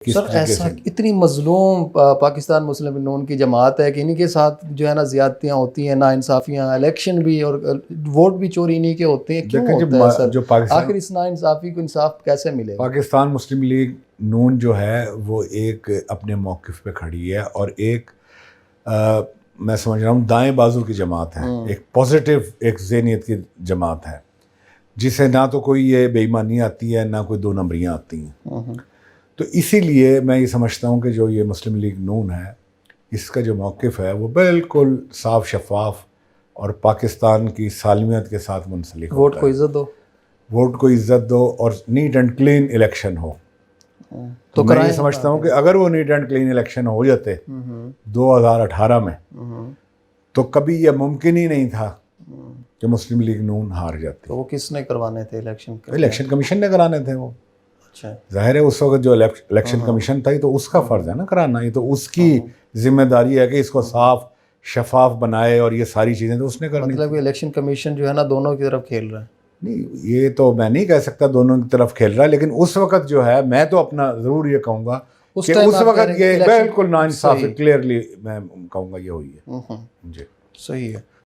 किस सर तरीके ऐसा से इतनी मजलूम पाकिस्तान मुस्लिम नून की जमात है कि इन्हीं के साथ जो है ना ज़्यादतियाँ होती हैं, नाइंसाफ़ियाँ, इलेक्शन भी और वोट भी चोरी इन्हीं के होते हैं। क्यों देखें होता है सर? जो पाकिस्तान आखिर इस नाइंसाफ़ी को इंसाफ कैसे मिलेगा? पाकिस्तान मुस्लिम लीग नून जो है वो एक अपने मौक़िफ़ पे खड़ी है और एक मैं समझ रहा हूँ दाएं बाजू की जमात है, एक पॉजिटिव एक ज़हनियत की जमात है जिसे ना तो कोई ये बेईमानी आती है ना कोई दो नंबरियाँ आती हैं। तो इसीलिए मैं ये समझता हूँ कि जो ये मुस्लिम लीग नून है इसका जो मौक़िफ़ है वो बिल्कुल साफ शफाफ और पाकिस्तान की सालमियत के साथ मुंसलिक वोट होता को है। इज्जत दो। वोट को इज्जत दो और नीट एंड क्लीन इलेक्शन हो। तो तो मैं ये कराएं समझता हूँ कि अगर वो नीट एंड क्लीन इलेक्शन हो जाते 2018 में तो कभी यह मुमकिन ही नहीं था कि मुस्लिम लीग नून हार जाती। तो वो किसने करवाने थे इलेक्शन? इलेक्शन कमीशन ने कराने थे वो। अच्छा। जाहिर है उस वक्त जो इलेक्शन कमीशन था ये तो उसका फ़र्ज़ है ना कराना, ये तो उसकी जिम्मेदारी है कि इसको साफ शफाफ बनाए और ये सारी चीज़ें तो उसने करनी मतलब थी। कि इलेक्शन कमीशन जो है ना दोनों की तरफ खेल रहा है। नहीं ये तो मैं नहीं कह सकता दोनों की तरफ खेल रहा है, लेकिन उस वक्त जो है मैं तो अपना ज़रूर ये कहूँगा उस कि टाइम उस आप कह वक्त रहे हैं ये कि इलेक्शन बिल्कुल नाइंसाफ़ी सही क्लियरली मैं कहूँगा ये हुई है। जी सही है।